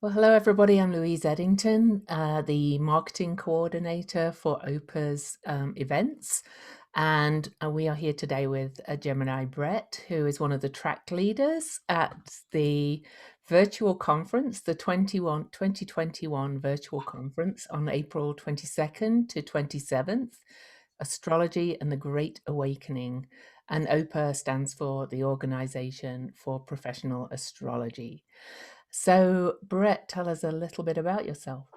Well, hello everybody. I'm Louise Eddington, the marketing coordinator for OPA's events. And we are here today with Gemini Brett, who is one of the track leaders at the virtual conference, the 2021 virtual conference on April 22nd to 27th, Astrology and the Great Awakening. And OPA stands for the Organization for Professional Astrology. So, Brett, tell us a little bit about yourself.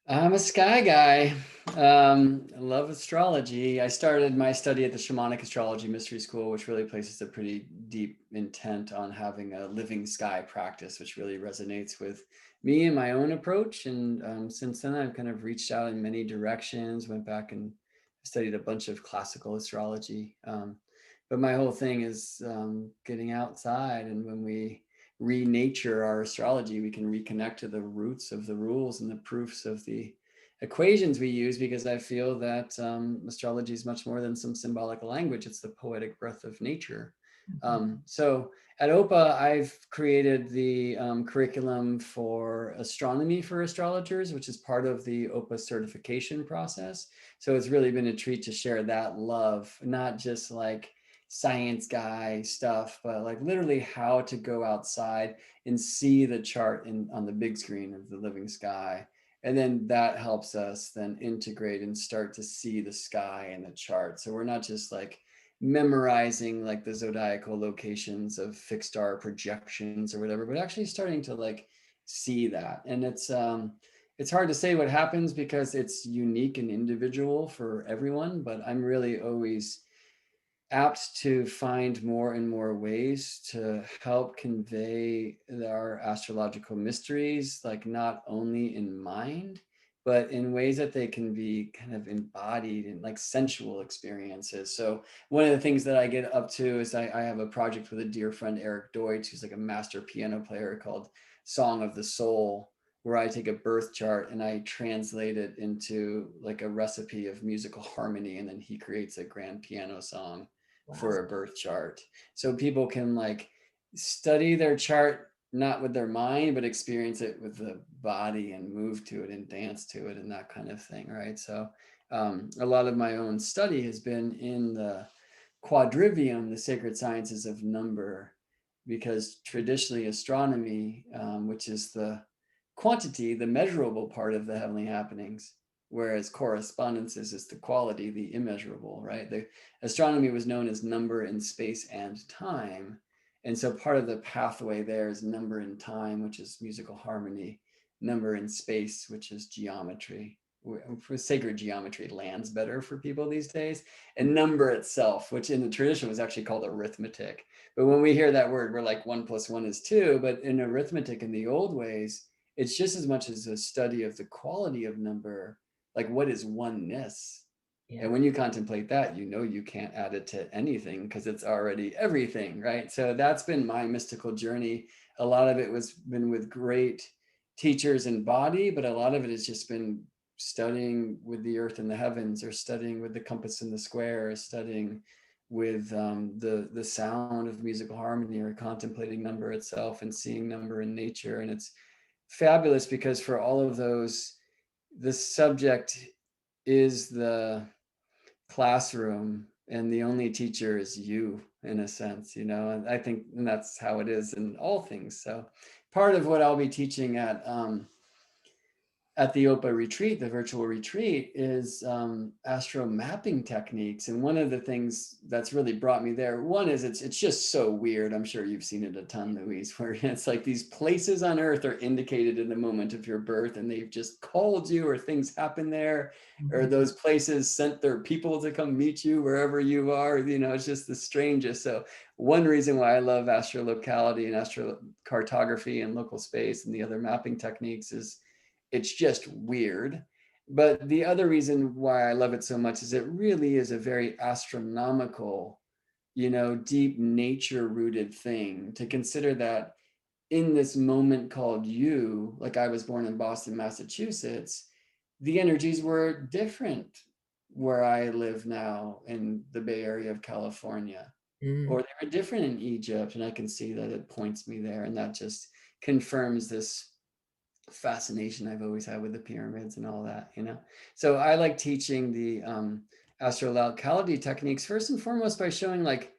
I'm a sky guy. I love astrology. I started my study at the Shamanic Astrology Mystery School, which really places a pretty deep intent on having a living sky practice, which really resonates with me and my own approach. And since then, I've kind of reached out in many directions, went back and studied a bunch of classical astrology. But my whole thing is getting outside. And when we renature our astrology, we can reconnect to the roots of the rules and the proofs of the equations we use, because I feel that astrology is much more than some symbolic language. It's the poetic breath of nature. Mhm. So at OPA, I've created the curriculum for astronomy for astrologers, which is part of the OPA certification process. So it's really been a treat to share that love, not just like science guy stuff, but like literally how to go outside and see the chart on the big screen of the living sky. And then that helps us then integrate and start to see the sky and the chart. So we're not just like memorizing like the zodiacal locations of fixed star projections or whatever, but actually starting to like see that. And it's hard to say what happens because it's unique and individual for everyone, but I'm really always apt to find more and more ways to help convey our astrological mysteries, like not only in mind, but in ways that they can be kind of embodied in like sensual experiences. So one of the things that I get up to is I have a project with a dear friend, Eric Deutsch, who's like a master piano player, called Song of the Soul, where I take a birth chart and I translate it into like a recipe of musical harmony, and then he creates a grand piano song Wow. for a birth chart. So people can like study their chart not with their mind, but experience it with the body and move to it and dance to it and that kind of thing, right? So a lot of my own study has been in the quadrivium, the sacred sciences of number, because traditionally astronomy, which is the quantity, the measurable part of the heavenly happenings, whereas correspondences is the quality, the immeasurable, right? The astronomy was known as number in space and time. And so part of the pathway there is number in time, which is musical harmony, number in space, which is geometry. For sacred geometry lands better for people these days, and number itself, which in the tradition was actually called arithmetic. But when we hear that word, we're like 1 + 1 is 2. But in arithmetic in the old ways, it's just as much as a study of the quality of number, like what is oneness. Yeah. And when you contemplate that, you know you can't add it to anything because it's already everything, right? So that's been my mystical journey. A lot of it was been with great teachers in body, but a lot of it has just been studying with the earth and the heavens, or studying with the compass and the square, or studying with the sound of musical harmony, or contemplating number itself and seeing number in nature. And it's fabulous because for all of those, the subject is the classroom and the only teacher is you, in a sense, and I think and that's how it is in all things. So part of what I'll be teaching at the OPA retreat, the virtual retreat, is astro mapping techniques. And one of the things that's really brought me there, one is it's just so weird. I'm sure you've seen it a ton, Louise, where it's like these places on Earth are indicated in the moment of your birth, and they've just called you, or things happen there, or Mhm. those places sent their people to come meet you wherever you are. It's just the strangest. So one reason why I love astrolocality and astrocartography and local space and the other mapping techniques is it's just weird. But the other reason why I love it so much is it really is a very astronomical, deep nature rooted thing to consider that in this moment called you, like I was born in Boston, Massachusetts, the energies were different where I live now in the Bay Area of California. Mm. or they were different in Egypt, and I can see that it points me there, and that just confirms this fascination I've always had with the pyramids and all that, you know. So I like teaching the astrolocality techniques first and foremost by showing like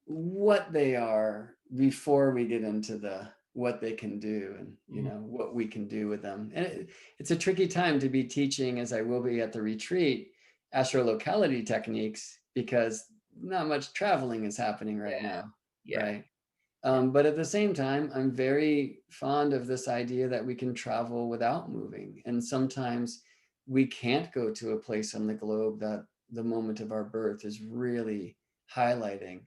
what they are before we get into the what they can do, and you Mm. know what we can do with them. And it's a tricky time to be teaching, as I will be at the retreat, astrolocality techniques, because not much traveling is happening right Yeah. now, Yeah. right? Yeah. But at the same time, I'm very fond of this idea that we can travel without moving. And sometimes we can't go to a place on the globe that the moment of our birth is really highlighting.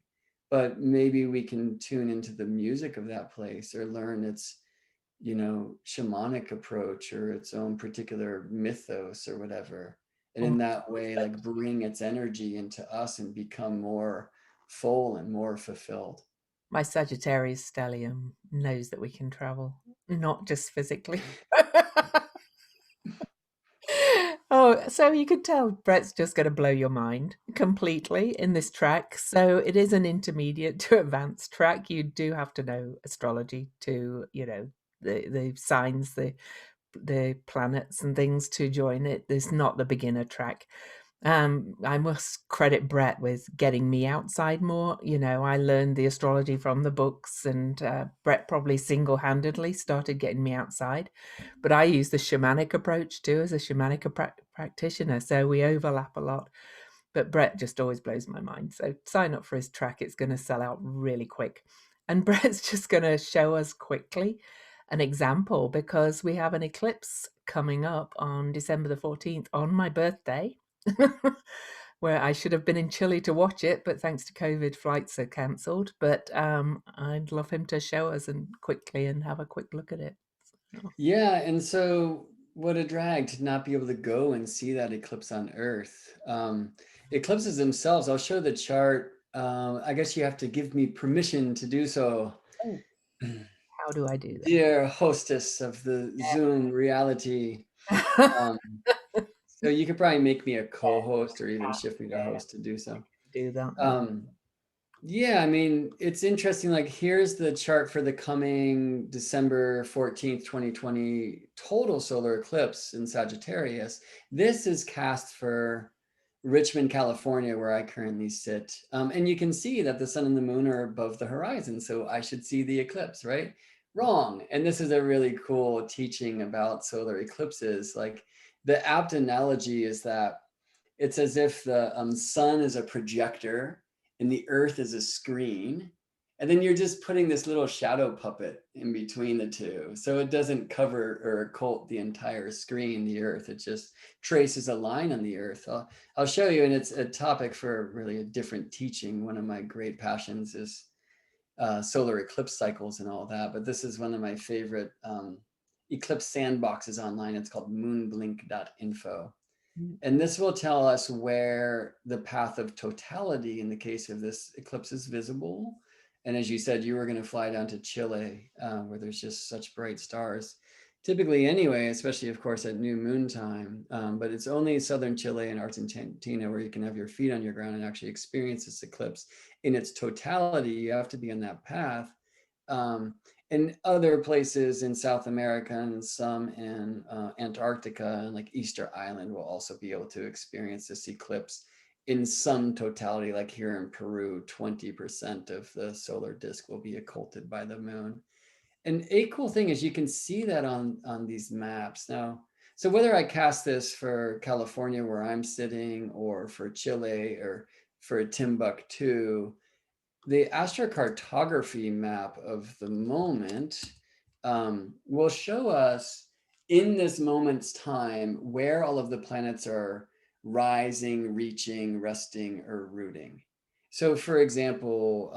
But maybe we can tune into the music of that place, or learn its, you know, shamanic approach, or its own particular mythos or whatever. And Well, in that way, like bring its energy into us and become more full and more fulfilled. my Sagittarius stellium knows that we can travel, not just physically. Oh, so you could tell Brett's just going to blow your mind completely in this track. So it is an intermediate to advanced track. You do have to know astrology to, the signs, the planets and things to join it. It's not the beginner track. I must credit Brett with getting me outside more. I learned the astrology from the books, and Brett probably single-handedly started getting me outside. But I use the shamanic approach too as a shamanic practitioner, so we overlap a lot. But Brett just always blows my mind. So sign up for his track; it's going to sell out really quick. And Brett's just going to show us quickly an example, because we have an eclipse coming up on December the 14th on my birthday. Where I should have been in Chile to watch it, but thanks to COVID, flights are cancelled. But I'd love him to show us and quickly and have a quick look at it. So, Yeah, and so what a drag to not be able to go and see that eclipse on Earth. Eclipses themselves, I'll show the chart. I guess you have to give me permission to do so. oh, how do I do Dear hostess of the Zoom reality. that? Um, so you could probably make me a co-host, or even shift me to Yeah, host to do so. do that. Um, Yeah, I mean, it's interesting. Like, here's the chart for the coming December 14th, 2020 total solar eclipse in Sagittarius. This is cast for Richmond, California, where I currently sit. And you can see that the sun and the moon are above the horizon. So I should see the eclipse, right? Wrong. And this is a really cool teaching about solar eclipses. Like, the apt analogy is that it's as if the sun is a projector and the earth is a screen. And then you're just putting this little shadow puppet in between the two. So it doesn't cover or occult the entire screen, the earth. It just traces a line on the earth. I'll show you, and it's a topic for really a different teaching. One of my great passions is solar eclipse cycles and all that. But this is one of my favorite eclipse sandboxes online. It's called moonblink.info. And this will tell us where the path of totality in the case of this eclipse is visible. And as you said, you were going to fly down to Chile, where there's just such bright stars. Typically, anyway, especially, of course, at new moon time. But it's only southern Chile and Argentina where you can have your feet on your ground and actually experience this eclipse in its totality. You have to be on that path. Um, in other places in South America and some in Antarctica and like Easter Island will also be able to experience this eclipse in some totality. Like here in Peru, 20% of the solar disk will be occulted by the moon. And a cool thing is you can see that on these maps now. So whether I cast this for California where I'm sitting, or for Chile, or for Timbuktu, the astrocartography map of the moment will show us in this moment's time where all of the planets are rising, reaching, resting, or rooting. So, for example,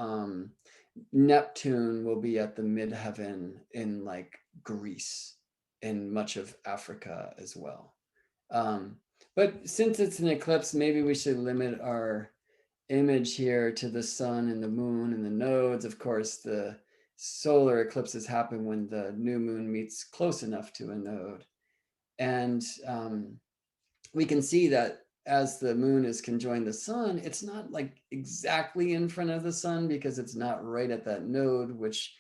Neptune will be at the midheaven in like Greece and much of Africa as well. Um, but since it's an eclipse, maybe we should limit our image here to the sun and the moon and the nodes. Of course, the solar eclipses happen when the new moon meets close enough to a node. And we can see that as the moon is conjoined the sun, it's not like exactly in front of the sun because it's not right at that node, which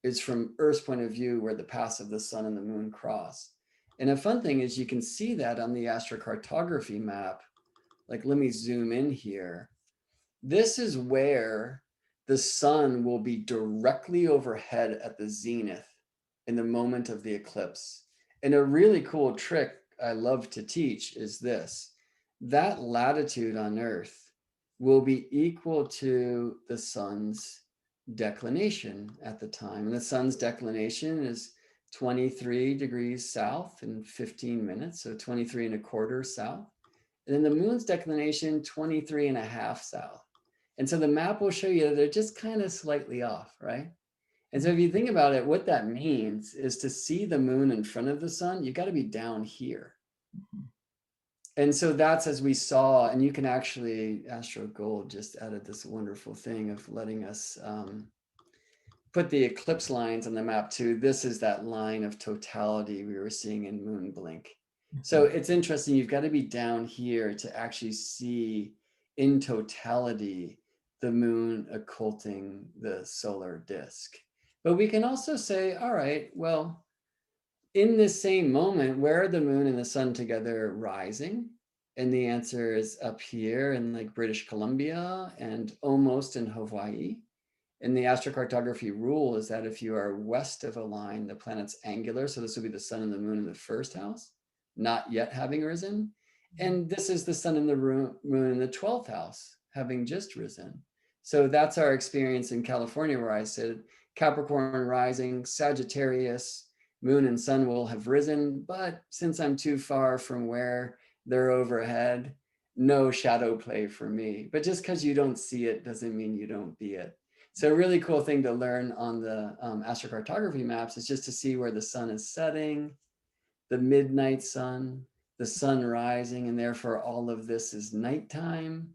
is from Earth's point of view where the paths of the sun and the moon cross. And a fun thing is you can see that on the astrocartography map. Like, let me zoom in here. This is where the sun will be directly overhead at the zenith in the moment of the eclipse. And a really cool trick I love to teach is this: that latitude on Earth will be equal to the sun's declination at the time. And the sun's declination is 23 degrees south in 15 minutes, so 23 and a quarter south. And then the moon's declination, 23 and a half south. And so the map will show you that they're just kind of slightly off, right? And so if you think about it, what that means is to see the moon in front of the sun, you got to be down here. And so that's as we saw, and you can actually, Astro Gold just added this wonderful thing of letting us put the eclipse lines on the map too. This is that line of totality we were seeing in moon blink. So Mhm. it's interesting, you've got to be down here to actually see in totality the moon occulting the solar disk. But we can also say, all right, well, in this same moment, where are the moon and the sun together rising? And the answer is up here in like British Columbia and almost in Hawaii. And the astrocartography rule is that if you are west of a line, the planet's angular. So this would be the sun and the moon in the first house, not yet having risen. And this is the sun and the moon in the 12th house, having just risen. So that's our experience in California, where I said Capricorn rising, Sagittarius, moon and sun will have risen. But since I'm too far from where they're overhead, no shadow play for me. But just because you don't see it doesn't mean you don't be it. So a really cool thing to learn on the astrocartography maps is just to see where the sun is setting, the midnight sun, the sun rising, and therefore all of this is nighttime,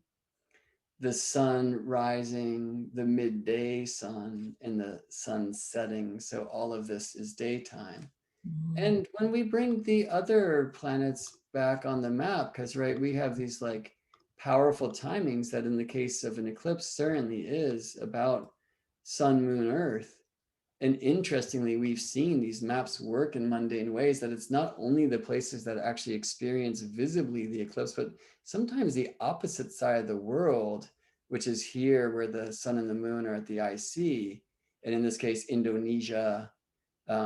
the sun rising, the midday sun, and the sun setting. So all of this is daytime. Mhm. And when we bring the other planets back on the map, because right, we have these like powerful timings that in the case of an eclipse certainly is about sun, moon, earth. And interestingly, we've seen these maps work in mundane ways, that it's not only the places that actually experience visibly the eclipse, but sometimes the opposite side of the world, which is here where the sun and the moon are at the IC. And in this case, Indonesia,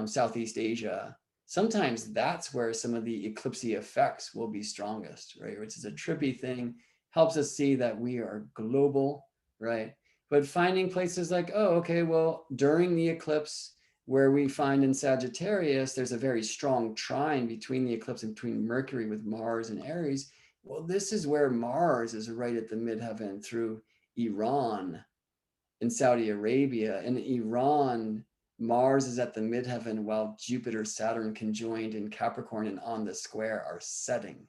Southeast Asia, sometimes that's where some of the eclipsy effects will be strongest, right? Which is a trippy thing, helps us see that we are global, right? But finding places like, oh, okay, well, during the eclipse, where we find in Sagittarius, there's a very strong trine between the eclipse and between Mercury with Mars and Aries. Well, this is where Mars is right at the midheaven through Iran, in Saudi Arabia. In Iran, Mars is at the midheaven while Jupiter, Saturn conjoined in Capricorn and on the square are setting,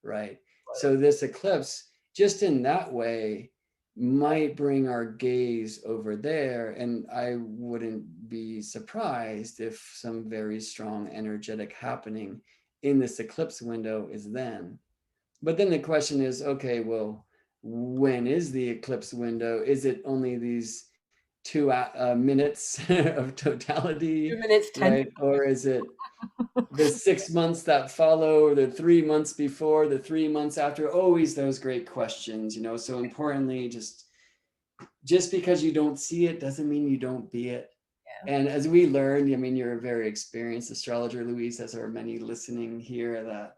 right? So this eclipse, just in that way, might bring our gaze over there. And I wouldn't be surprised if some very strong energetic happening in this eclipse window is then. But then the question is, okay, well, when is the eclipse window? Is it only these 2 minutes of Two totality, minutes, 10. right? Or is it the 6 months that follow, or the 3 months before, the 3 months after? Always those great questions, you know. So importantly, just because you don't see it doesn't mean you don't be it. Yeah. And as we learned, I mean, you're a very experienced astrologer, Louise, as are many listening here, that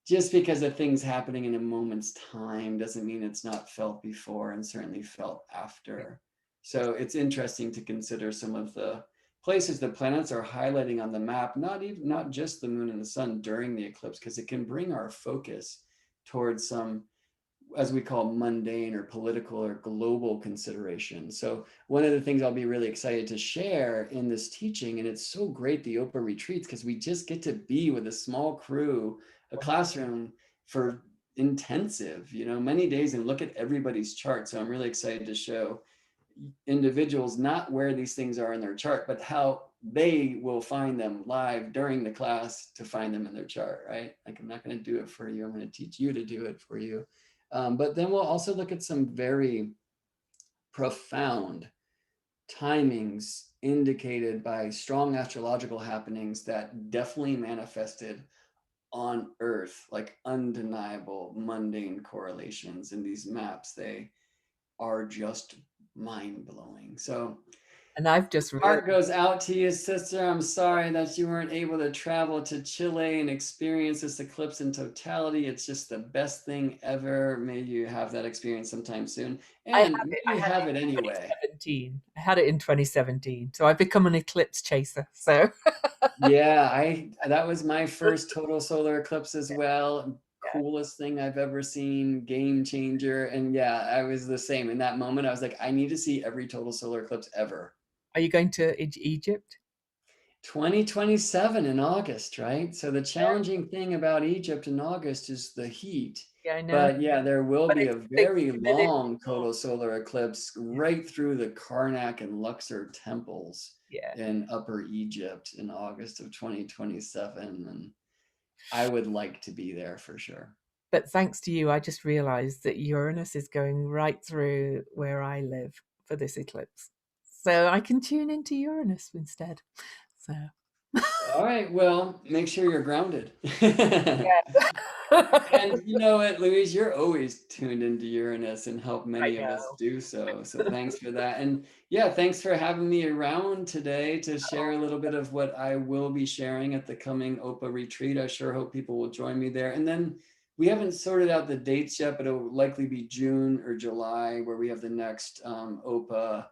just because a thing's happening in a moment's time doesn't mean it's not felt before, and certainly felt after. So it's interesting to consider some of the places the planets are highlighting on the map, not just the moon and the sun during the eclipse, because it can bring our focus towards some, as we call, mundane or political or global consideration. So one of the things I'll be really excited to share in this teaching, and it's so great, the OPA retreats, because we just get to be with a small crew, a classroom for intensive, you know, many days, and look at everybody's chart. So I'm really excited to show individuals not where these things are in their chart, but how they will find them live during the class to find them in their chart, right? Like, I'm not going to do it for you. I'm going to teach you to do it for you. But then we'll also look at some very profound timings indicated by strong astrological happenings that definitely manifested on Earth, like undeniable mundane correlations in these maps. They are just mind blowing. So, And I've just realized, heart goes out to you, sister. I'm sorry that you weren't able to travel to Chile and experience this eclipse in totality. It's just the best thing ever. May you have that experience sometime soon. I had And it. I you had have it it in anyway. 2017. I had it in 2017. So I've become an eclipse chaser. So Yeah, I that was my first total solar eclipse as well. yeah. Coolest thing I've ever seen, game changer. And yeah, I was the same. In that moment, I was like, I need to see every total solar eclipse ever. Are you going to Egypt? 2027 in August, right? So the challenging thing about Egypt in August is the heat. Yeah, I know. But yeah, there will But be it's a big very humidity. long total solar eclipse right through the Karnak and Luxor temples Yeah. in Upper Egypt in August of 2027. And I would like to be there for sure. But thanks to you, I just realized that Uranus is going right through where I live for this eclipse. So I can tune into Uranus instead. So All right, well, make sure you're grounded. yeah. And you know what, Louise, you're always tuned into Uranus and help I many of us know. do so. So thanks for that. And yeah, thanks for having me around today to share a little bit of what I will be sharing at the coming OPA retreat. I sure hope people will join me there. And then we haven't sorted out the dates yet, but it will likely be June or July where we have the next OPA Astrology.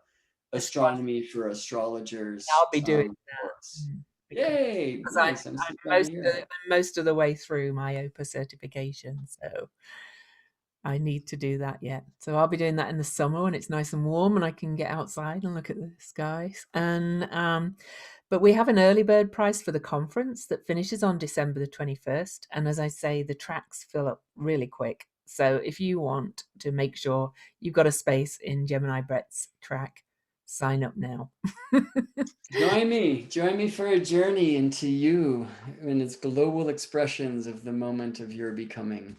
astronomy for astrologers I'll be doing that course. because Yay, because nice. I'm so glad to hear that. I'm most of the way through my OPA certification, so I need to do that yet. So I'll be doing that in the summer when it's nice and warm and I can get outside and look at the skies. And but we have an early bird price for the conference that finishes on December the 21st. And as I say, the tracks fill up really quick. So if you want to make sure you've got a space in Gemini Brett's track, sign up now. Join me for a journey into you and its global expressions of the moment of your becoming.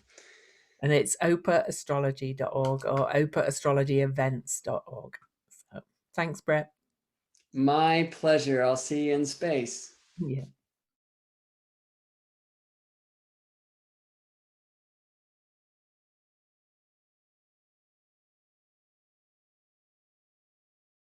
And it's opaastrology.org or opaastrologyevents.org. So thanks, Brett. My pleasure. I'll see you in space. Yeah.